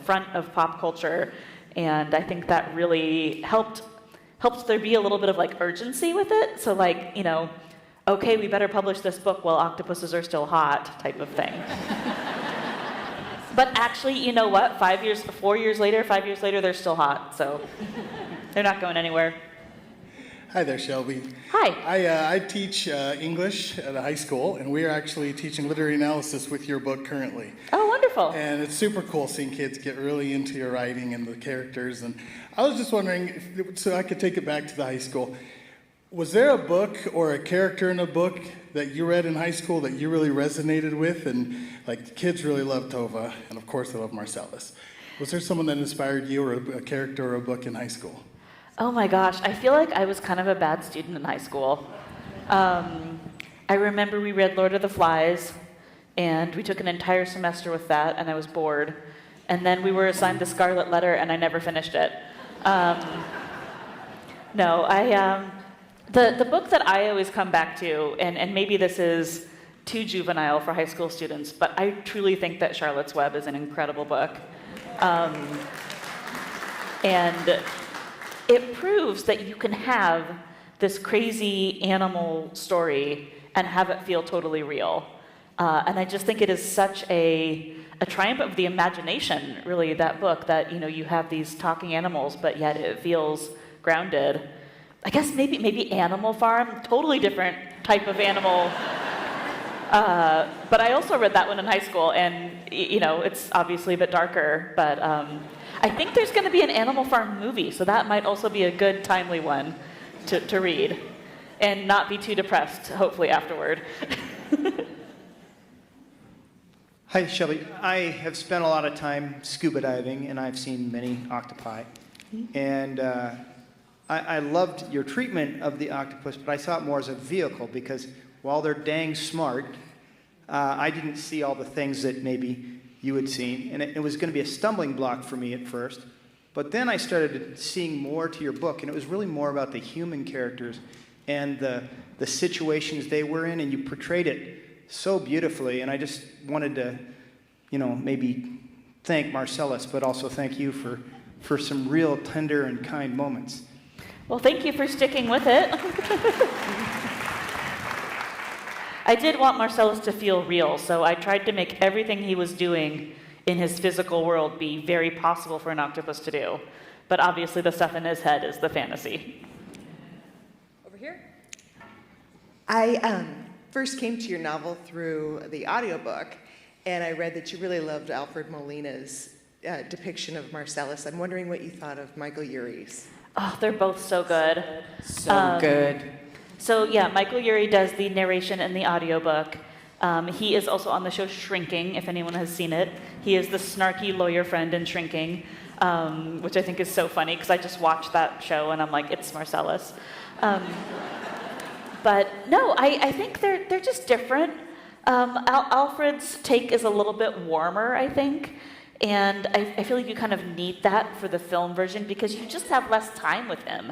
front of pop culture, and I think that really helped there be a little bit of like urgency with it. So like, okay, we better publish this book while octopuses are still hot type of thing. But actually, you know what? 5 years later, they're still hot, so they're not going anywhere. Hi there, Shelby. Hi. I teach English at a high school, and we are actually teaching literary analysis with your book currently. Oh, wonderful. And it's super cool seeing kids get really into your writing and the characters. And I was just wondering, so I could take it back to the high school, was there a book or a character in a book that you read in high school that you really resonated with? And like, kids really love Tova, and of course they love Marcellus. Was there someone that inspired you, or a character or a book in high school? Oh my gosh, I feel like I was kind of a bad student in high school. I remember we read Lord of the Flies, and we took an entire semester with that, and I was bored. And then we were assigned the Scarlet Letter, and I never finished it. The book that I always come back to, and maybe this is too juvenile for high school students, but I truly think that Charlotte's Web is an incredible book. And it proves that you can have this crazy animal story and have it feel totally real. And I just think it is such a triumph of the imagination, really, that book, that you have these talking animals, but yet it feels grounded. I guess maybe Animal Farm, totally different type of animal. But I also read that one in high school, and it's obviously a bit darker, but I think there's going to be an Animal Farm movie, so that might also be a good, timely one to read, and not be too depressed, hopefully, afterward. Hi, Shelby. I have spent a lot of time scuba diving, and I've seen many octopi. And I loved your treatment of the octopus, but I saw it more as a vehicle, because while they're dang smart, I didn't see all the things that maybe you had seen, and it was going to be a stumbling block for me at first. But then I started seeing more to your book, and it was really more about the human characters and the situations they were in, and you portrayed it so beautifully. And I just wanted to, maybe thank Marcellus, but also thank you for some real tender and kind moments. Well, thank you for sticking with it. I did want Marcellus to feel real, so I tried to make everything he was doing in his physical world be very possible for an octopus to do. But obviously the stuff in his head is the fantasy. Over here. I first came to your novel through the audiobook, and I read that you really loved Alfred Molina's depiction of Marcellus. I'm wondering what you thought of Michael Urie's. Oh, they're both so good. So good. So yeah, Michael Urie does the narration in the audiobook, He is also on the show Shrinking, if anyone has seen it. He is the snarky lawyer friend in Shrinking, which I think is so funny because I just watched that show and I'm like, it's Marcellus. But no, I think they're just different. Alfred's take is a little bit warmer, I think. And I feel like you kind of need that for the film version because you just have less time with him.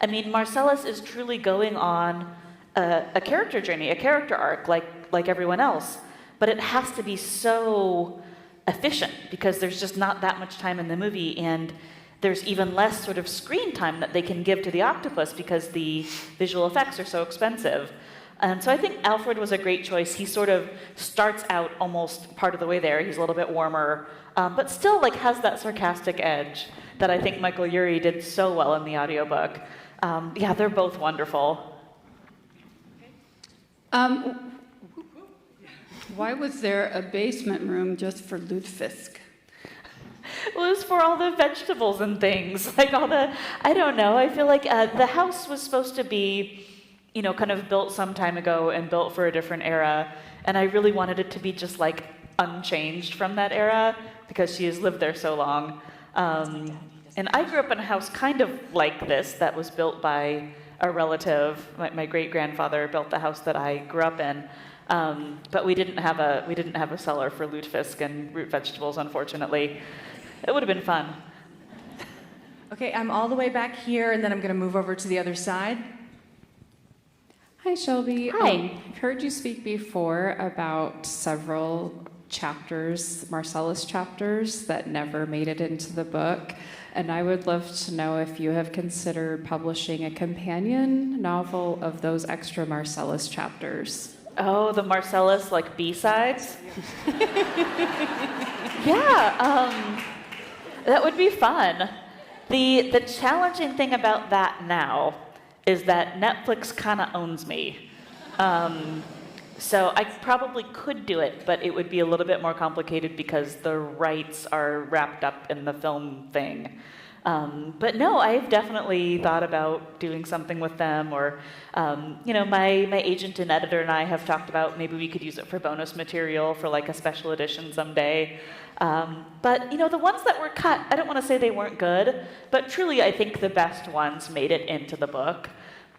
I mean, Marcellus is truly going on a character journey, a character arc, like everyone else. But it has to be so efficient because there's just not that much time in the movie, and there's even less sort of screen time that they can give to the octopus because the visual effects are so expensive. And so I think Alfred was a great choice. He sort of starts out almost part of the way there. He's a little bit warmer, but still like has that sarcastic edge that I think Michael Urie did so well in the audiobook. Yeah, they're both wonderful. Why was there a basement room just for lutefisk? Well, it was for all the vegetables and things, like all the, I don't know, I feel like the house was supposed to be, you know, kind of built some time ago and built for a different era, and I really wanted it to be just like unchanged from that era because she has lived there so long. And I grew up in a house kind of like this that was built by a relative. My great-grandfather built the house that I grew up in, but we didn't have a cellar for lutefisk and root vegetables, unfortunately. It would have been fun. Okay, I'm all the way back here, and then I'm going to move over to the other side. Hi, Shelby. Hi. I've heard you speak before about several chapters, Marcellus chapters, that never made it into the book. And I would love to know if you have considered publishing a companion novel of those extra Marcellus chapters. Oh, the Marcellus, like, B-sides? Yeah, that would be fun. The challenging thing about that now is that Netflix kind of owns me. So I probably could do it, but it would be a little bit more complicated because the rights are wrapped up in the film thing. But no, I've definitely thought about doing something with them, or, you know, my agent and editor and I have talked about maybe we could use it for bonus material for like a special edition someday. But, you know, the ones that were cut, I don't want to say they weren't good, but truly I think the best ones made it into the book.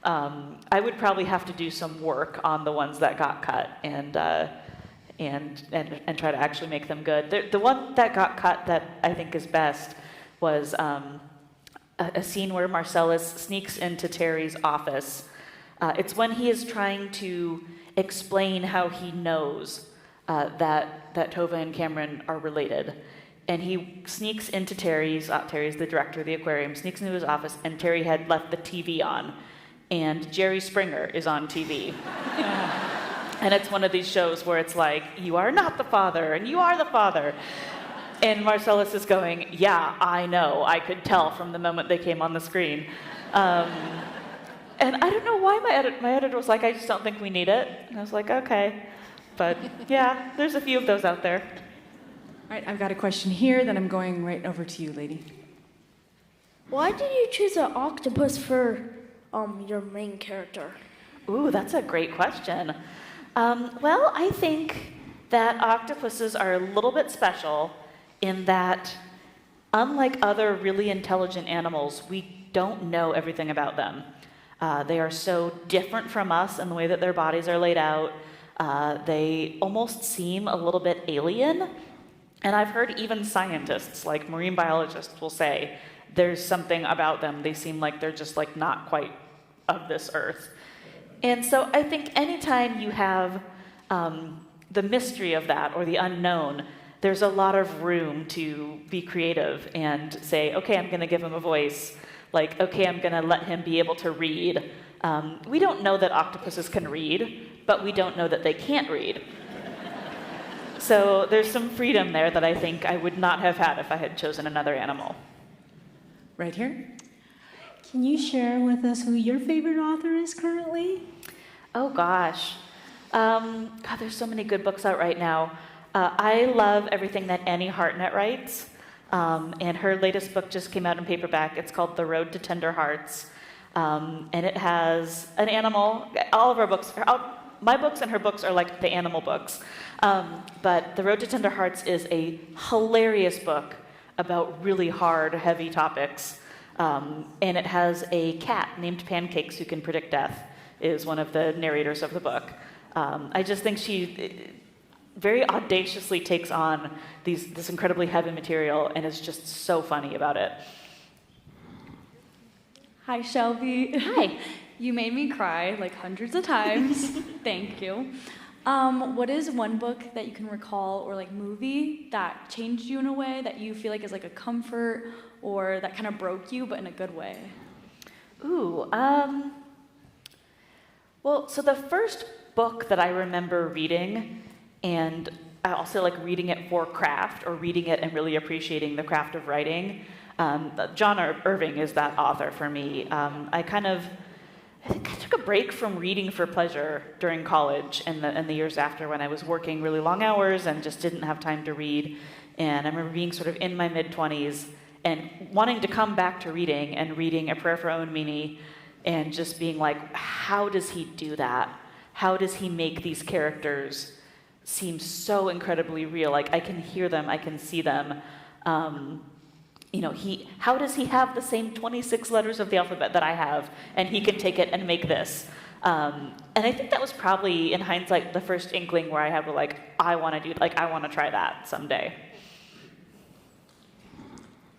I would probably have to do some work on the ones that got cut and try to actually make them good. The one that got cut that I think is best was a scene where Marcellus sneaks into Terry's office. It's when he is trying to explain how he knows that Tova and Cameron are related. And he sneaks into Terry's the director of the aquarium, sneaks into his office, and Terry had left the TV on. And Jerry Springer is on TV. And it's one of these shows where it's like, you are not the father, and you are the father. And Marcellus is going, yeah, I know. I could tell from the moment they came on the screen. And I don't know why my editor was like, I just don't think we need it. And I was like, okay. But yeah, there's a few of those out there. All right, I've got a question here, then I'm going right over to you, lady. Why did you choose an octopus for your main character? Ooh, that's a great question. Well, I think that octopuses are a little bit special in that, unlike other really intelligent animals, we don't know everything about them. They are so different from us in the way that their bodies are laid out. They almost seem a little bit alien. And I've heard even scientists, like marine biologists, will say there's something about them. They seem like they're just like not quite of this earth. And so I think anytime you have the mystery of that or the unknown, there's a lot of room to be creative and say, okay, I'm going to give him a voice. Like, okay, I'm going to let him be able to read. We don't know that octopuses can read, but we don't know that they can't read. So there's some freedom there that I think I would not have had if I had chosen another animal. Right here. Can you share with us who your favorite author is currently? Oh, gosh. God, there's so many good books out right now. I love everything that Annie Hartnett writes. And her latest book just came out in paperback. It's called The Road to Tender Hearts. And it has an animal. All of our books, my books and her books are like the animal books. But The Road to Tender Hearts is a hilarious book about really hard, heavy topics. And it has a cat named Pancakes who can predict death, is one of the narrators of the book. I just think she very audaciously takes on this incredibly heavy material and is just so funny about it. Hi, Shelby. Hi. You made me cry like hundreds of times. Thank you. What is one book that you can recall or like movie that changed you in a way that you feel like is like a comfort or that kind of broke you but in a good way? Ooh, well, so the first book that I remember reading, and I also like reading it for craft or reading it and really appreciating the craft of writing, John Irving is that author for me. I think I took a break from reading for pleasure during college and the years after when I was working really long hours and just didn't have time to read. And I remember being sort of in my mid-20s and wanting to come back to reading and reading A Prayer for Owen Meaney and just being like, how does he do that? How does he make these characters seem so incredibly real? Like, I can hear them, I can see them. How does he have the same 26 letters of the alphabet that I have, and he can take it and make this? And I think that was probably, in hindsight, the first inkling where I had I want to try that someday.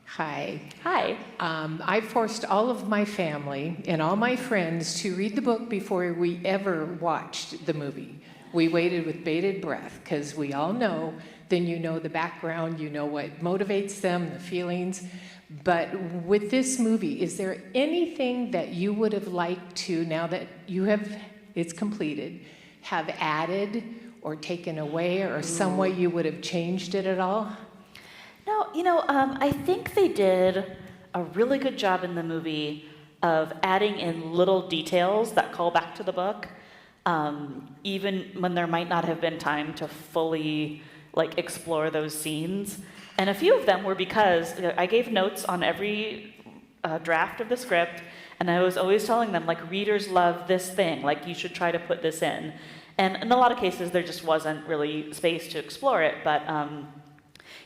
Hi. Hi. I forced all of my family and all my friends to read the book before we ever watched the movie. We waited with bated breath, because we all know, then you know the background, you know what motivates them, the feelings. But with this movie, is there anything that you would have liked to, now that it's completed, have added or taken away, or some way you would have changed it at all? No, I think they did a really good job in the movie of adding in little details that call back to the book, even when there might not have been time to fully explore those scenes. And a few of them were because I gave notes on every draft of the script, and I was always telling them, readers love this thing, you should try to put this in. And in a lot of cases, there just wasn't really space to explore it, but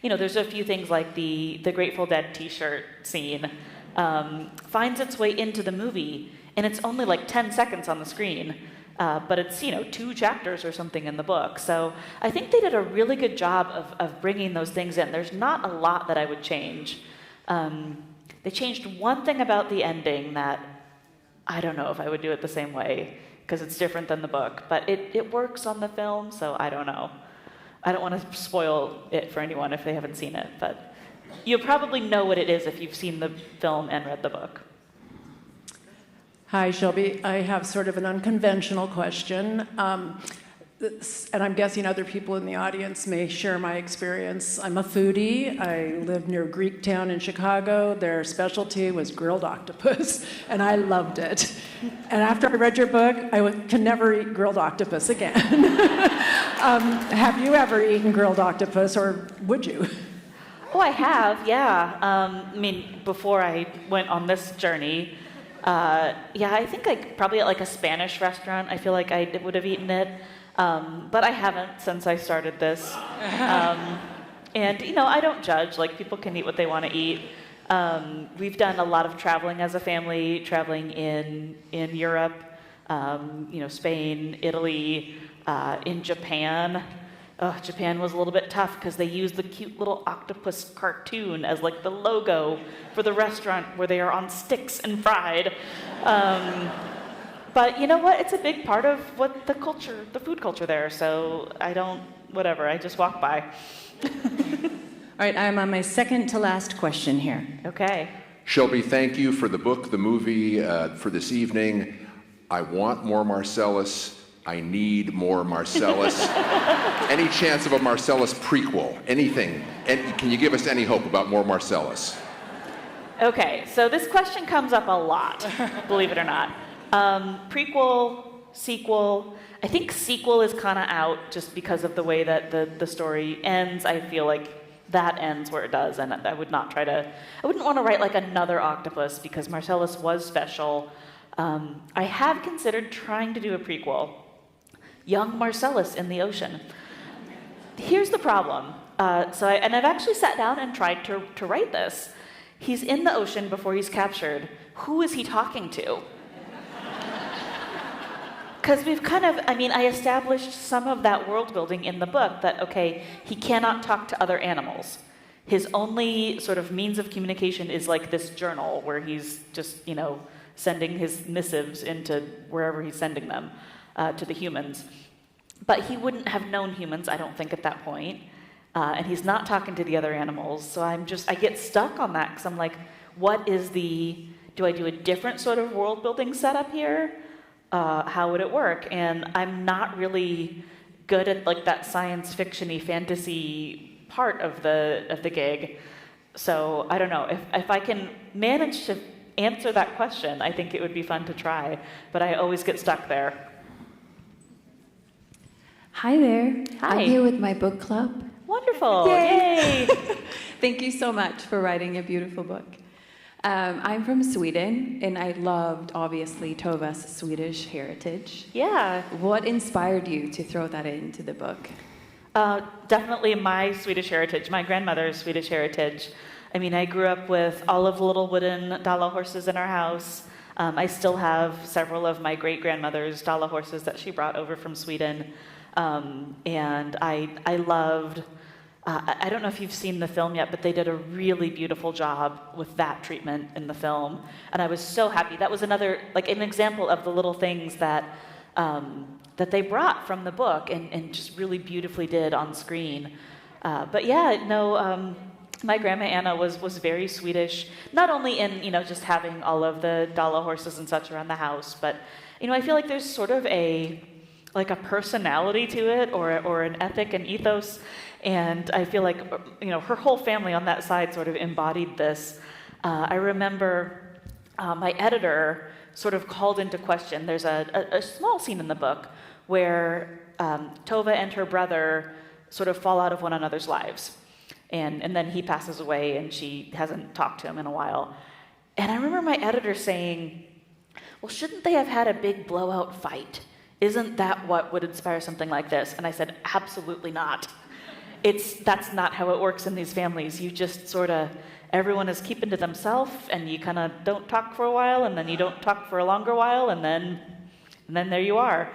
there's a few things like the Grateful Dead t-shirt scene finds its way into the movie, and it's only 10 seconds on the screen. But it's, 2 chapters or something in the book. So I think they did a really good job of bringing those things in. There's not a lot that I would change. They changed one thing about the ending that I don't know if I would do it the same way, because it's different than the book. But it works on the film, so I don't know. I don't want to spoil it for anyone if they haven't seen it. But you'll probably know what it is if you've seen the film and read the book. Hi, Shelby. I have sort of an unconventional question, and I'm guessing other people in the audience may share my experience. I'm a foodie. I lived near Greektown in Chicago. Their specialty was grilled octopus, and I loved it. And after I read your book, I can never eat grilled octopus again. Have you ever eaten grilled octopus, or would you? Oh, I have, yeah. Before I went on this journey, I think probably at a Spanish restaurant, I feel like I would have eaten it, but I haven't since I started this. And I don't judge. People can eat what they want to eat. We've done a lot of traveling as a family, traveling in Europe, Spain, Italy, in Japan. Japan was a little bit tough because they used the cute little octopus cartoon as the logo for the restaurant where they are on sticks and fried. But you know what? It's a big part of what the food culture there. So I just walk by. All right, I'm on my second to last question here. Okay. Shelby, thank you for the book, the movie, for this evening. I want more Marcellus. I need more Marcellus. Any chance of a Marcellus prequel? Anything? And can you give us any hope about more Marcellus? Okay, so this question comes up a lot, believe it or not. Prequel, sequel. I think sequel is kind of out just because of the way that the story ends. I feel like that ends where it does, and I wouldn't want to write another octopus because Marcellus was special. I have considered trying to do a prequel young Marcellus in the ocean. Here's the problem. And I've actually sat down and tried to write this. He's in the ocean before he's captured. Who is he talking to? Because I established some of that world building in the book that, okay, he cannot talk to other animals. His only sort of means of communication is like this journal where he's just, sending his missives into wherever he's sending them to the humans. But he wouldn't have known humans, I don't think, at that point. And he's not talking to the other animals. So I get stuck on that because I'm like, do I do a different sort of world building setup here? How would it work? And I'm not really good at like that science fiction-y fantasy part of the gig. So I don't know. If I can manage to answer that question, I think it would be fun to try. But I always get stuck there. Hi there. Hi. I'm here with my book club. Wonderful. Yay. Thank you so much for writing a beautiful book. I'm from Sweden, and I loved, obviously, Tova's Swedish heritage. Yeah. What inspired you to throw that into the book? Definitely my Swedish heritage, my grandmother's Swedish heritage. I grew up with all of the little wooden Dala horses in our house. I still have several of my great-grandmother's Dala horses that she brought over from Sweden. And I loved... I don't know if you've seen the film yet, but they did a really beautiful job with that treatment in the film. And I was so happy. That was another, an example of the little things that they brought from the book and just really beautifully did on screen. My grandma Anna was very Swedish, not only in, just having all of the Dala horses and such around the house, but, I feel like there's sort of a personality to it or an ethic and ethos. And I feel like, her whole family on that side sort of embodied this. I remember my editor sort of called into question. There's a small scene in the book where Tova and her brother sort of fall out of one another's lives. And then he passes away and she hasn't talked to him in a while. And I remember my editor saying, well, shouldn't they have had a big blowout fight? Isn't that what would inspire something like this? And I said, absolutely not. That's not how it works in these families. You just sort of, everyone is keeping to themselves, and you kind of don't talk for a while, and then you don't talk for a longer while, and then there you are.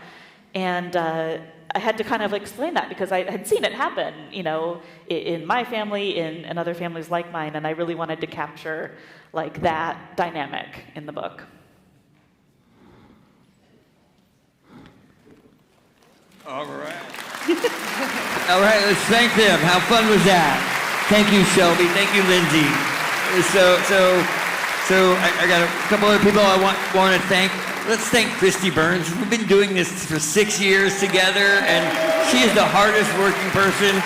And I had to kind of explain that because I had seen it happen, in my family, in other families like mine, and I really wanted to capture that dynamic in the book. All right. All right, let's thank them. How fun was that? Thank you, Shelby. Thank you, Lindsey. So I got a couple other people I want to thank. Let's thank Christy Burns. We've been doing this for 6 years together, and she is the hardest working person.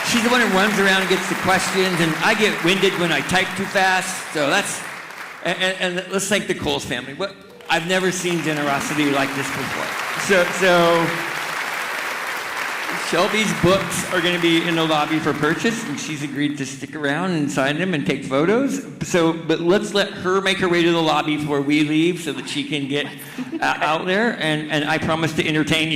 She's the one who runs around and gets the questions, and I get winded when I type too fast. So and let's thank the Coles family. I've never seen generosity like this before. So Shelby's books are going to be in the lobby for purchase, and she's agreed to stick around and sign them and take photos. But let's let her make her way to the lobby before we leave so that she can get out there, and I promise to entertain you.